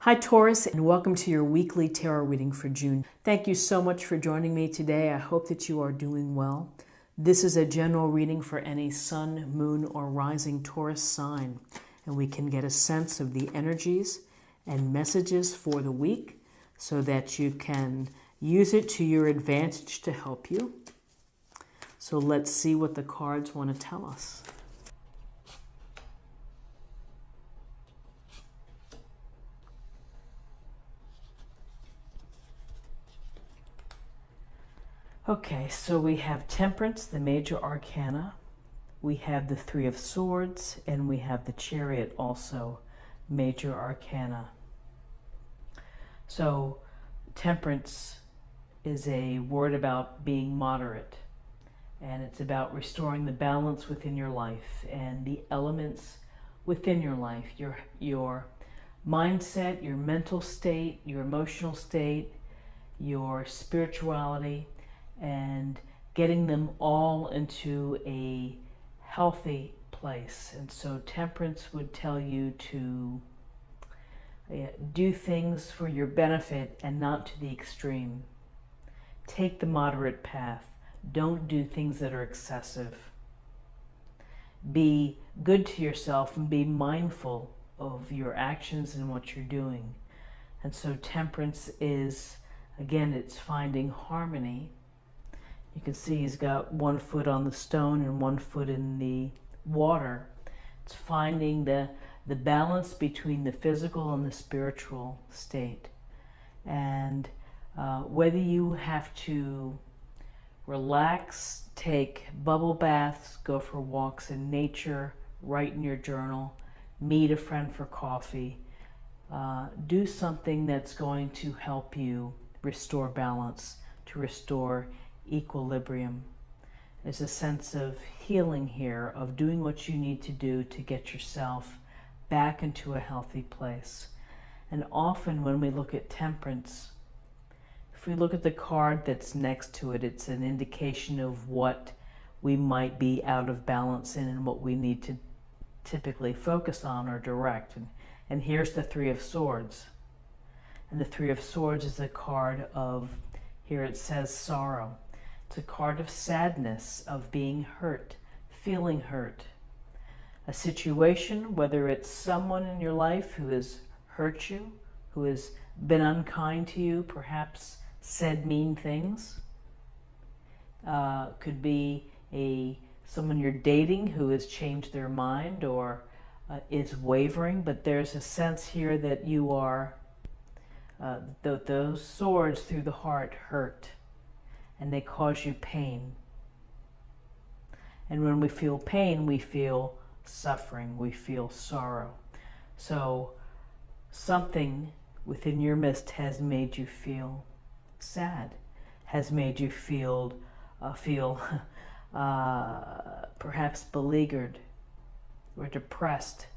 Hi Taurus, and welcome to your weekly tarot reading for June. Thank you so much for joining me today. I hope that you are doing well. This is a general reading for any sun, moon, or rising Taurus sign, and we can get a sense of the energies and messages for the week so that you can use it to your advantage to help you. So let's see what the cards want to tell us. Okay, so we have Temperance, the major arcana. We have the Three of Swords, and we have the Chariot, also major arcana. So Temperance is a word about being moderate, and it's about restoring the balance within your life and the elements within your life, your mindset, your mental state, your emotional state, your spirituality, and getting them all into a healthy place. And so Temperance would tell you to do things for your benefit and not to the extreme. Take the moderate path. Don't do things that are excessive. Be good to yourself and be mindful of your actions and what you're doing. And so Temperance is, again, it's finding harmony. You can see he's got one foot on the stone and one foot in the water. It's finding the balance between the physical and the spiritual state. And whether you have to relax, take bubble baths, go for walks in nature, write in your journal, meet a friend for coffee, do something that's going to help you restore balance, to restore equilibrium. There's a sense of healing here, of doing what you need to do to get yourself back into a healthy place. And often when we look at Temperance, if we look at the card that's next to it, it's an indication of what we might be out of balance in and what we need to typically focus on or direct. And here's the Three of Swords. And the Three of Swords is a card of, here it says sorrow. It's a card of sadness, of being hurt, feeling hurt. A situation, whether it's someone in your life who has hurt you, who has been unkind to you, perhaps said mean things. Could be someone you're dating who has changed their mind or is wavering, but there's a sense here that you are, those swords through the heart hurt, and they cause you pain. And when we feel pain, we feel suffering, we feel sorrow. So something within your midst has made you feel sad, has made you feel perhaps beleaguered or depressed.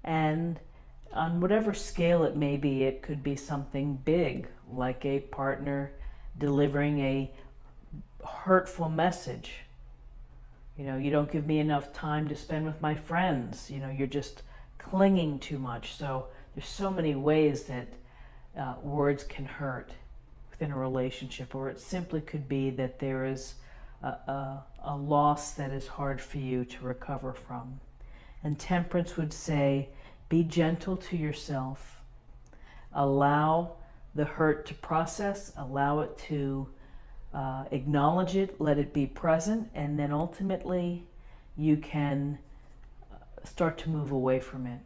And on whatever scale it may be, it could be something big, like a partner delivering a hurtful message. You know, you don't give me enough time to spend with my friends. You know, you're just clinging too much. So there's so many ways that words can hurt within a relationship, or it simply could be that there is a loss that is hard for you to recover from. And Temperance would say, be gentle to yourself. Allow the hurt to process, allow it to acknowledge it, let it be present, and then ultimately you can start to move away from it.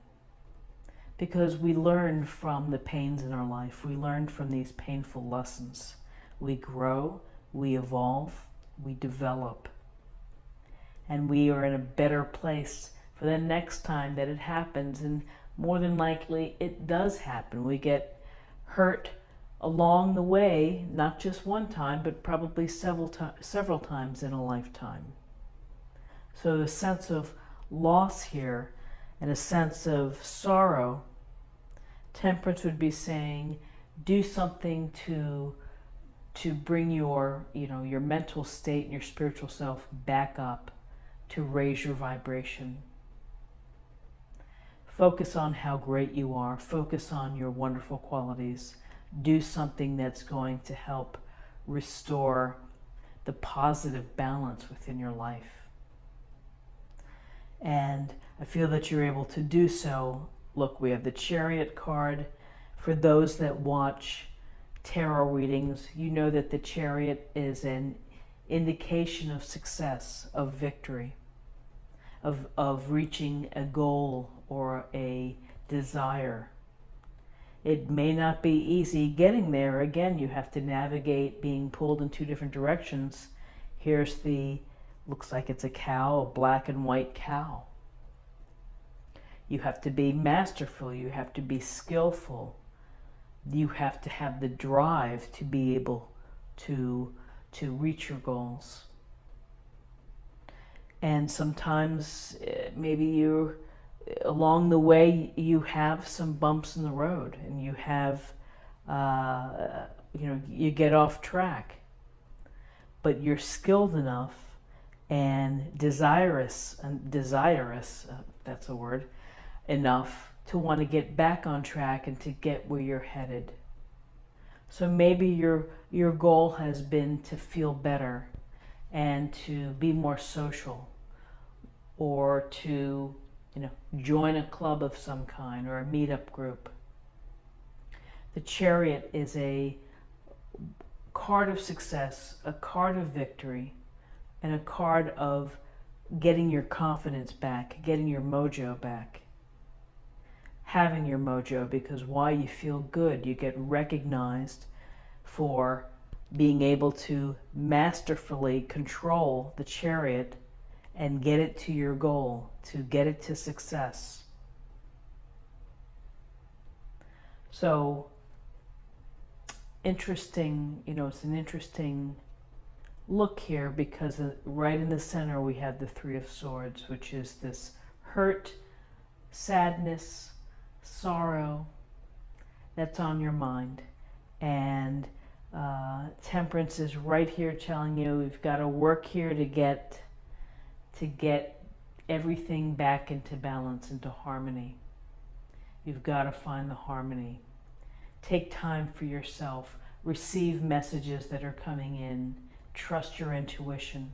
Because we learn from the pains in our life, we learn from these painful lessons. We grow, we evolve, we develop, and we are in a better place for the next time that it happens. And more than likely it does happen. We get hurt along the way, not just one time, but probably several times in a lifetime. So the sense of loss here and a sense of sorrow, Temperance would be saying, do something to bring your mental state and your spiritual self back up, to raise your vibration. Focus on how great you are. Focus on your wonderful qualities. Do something that's going to help restore the positive balance within your life. And I feel that you're able to do so. Look, we have the Chariot card. For those that watch tarot readings, you know that the Chariot is an indication of success, of victory, of reaching a goal or a desire. It may not be easy getting there. Again, you have to navigate being pulled in two different directions. Here's the, looks like it's a cow, a black and white cow. You have to be masterful. You have to be skillful. You have to have the drive to be able to reach your goals. And sometimes maybe you, along the way, you have some bumps in the road, and you have, you get off track. But you're skilled enough and desirous, that's a word, enough to want to get back on track and to get where you're headed. So maybe your goal has been to feel better and to be more social, or to join a club of some kind or a meetup group. The Chariot is a card of success, a card of victory, and a card of getting your confidence back, getting your mojo back. Having your mojo, because why? You feel good. You get recognized for being able to masterfully control the Chariot and get it to your goal, to get it to success. So interesting, it's an interesting look here, because right in the center we have the Three of Swords, which is this hurt, sadness, sorrow that's on your mind. And Temperance is right here telling you we've got to work here to get everything back into balance, into harmony. You've got to find the harmony. Take time for yourself. Receive messages that are coming in. Trust your intuition.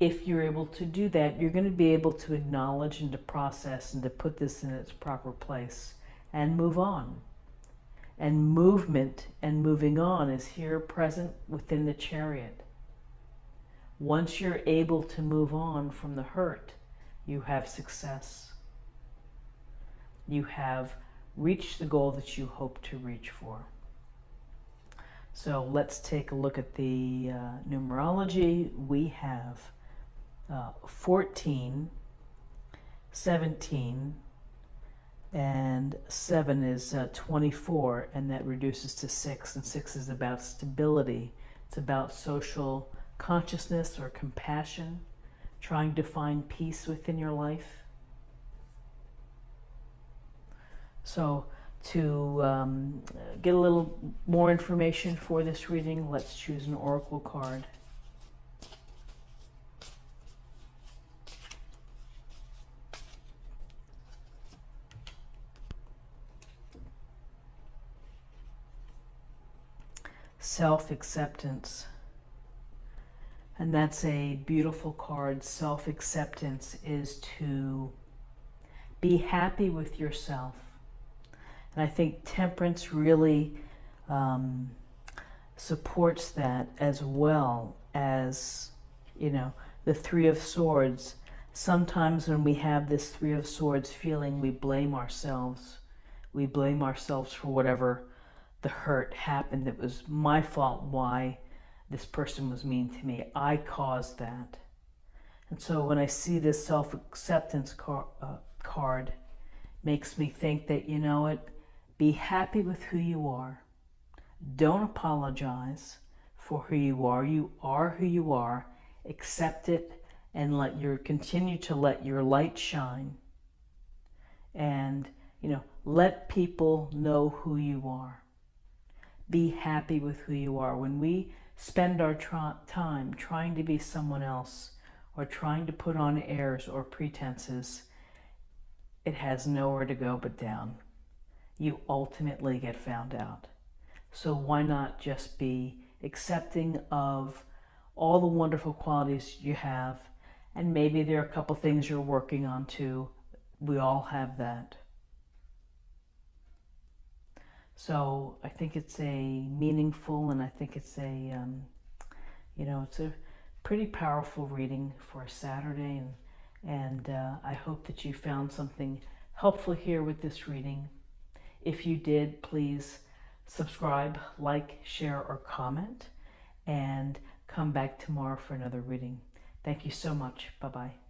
If you're able to do that, you're going to be able to acknowledge and to process and to put this in its proper place and move on. And movement and moving on is here present within the Chariot. Once you're able to move on from the hurt, you have success. You have reached the goal that you hope to reach for. So let's take a look at the numerology. We have 14, 17, and 7 is 24, and that reduces to 6, and 6 is about stability. It's about social consciousness or compassion, trying to find peace within your life. So to get a little more information for this reading, let's choose an oracle card. Self-acceptance. And that's a beautiful card. Self-acceptance is to be happy with yourself. And I think Temperance really supports that, as well as, the Three of Swords. Sometimes when we have this Three of Swords feeling, we blame ourselves. We blame ourselves for whatever the hurt happened. It was my fault why this person was mean to me. I caused that. And so when I see this self-acceptance card, makes me think that, be happy with who you are. Don't apologize for who you are. You are who you are. Accept it and continue to let your light shine. And, let people know who you are. Be happy with who you are. When we spend our time trying to be someone else, or trying to put on airs or pretenses, it has nowhere to go but down. You ultimately get found out. So why not just be accepting of all the wonderful qualities you have, and maybe there are a couple things you're working on too. We all have that. So I think it's a meaningful, and I think it's a, it's a pretty powerful reading for a Saturday, and I hope that you found something helpful here with this reading. If you did, please subscribe, like, share, or comment, and come back tomorrow for another reading. Thank you so much. Bye-bye.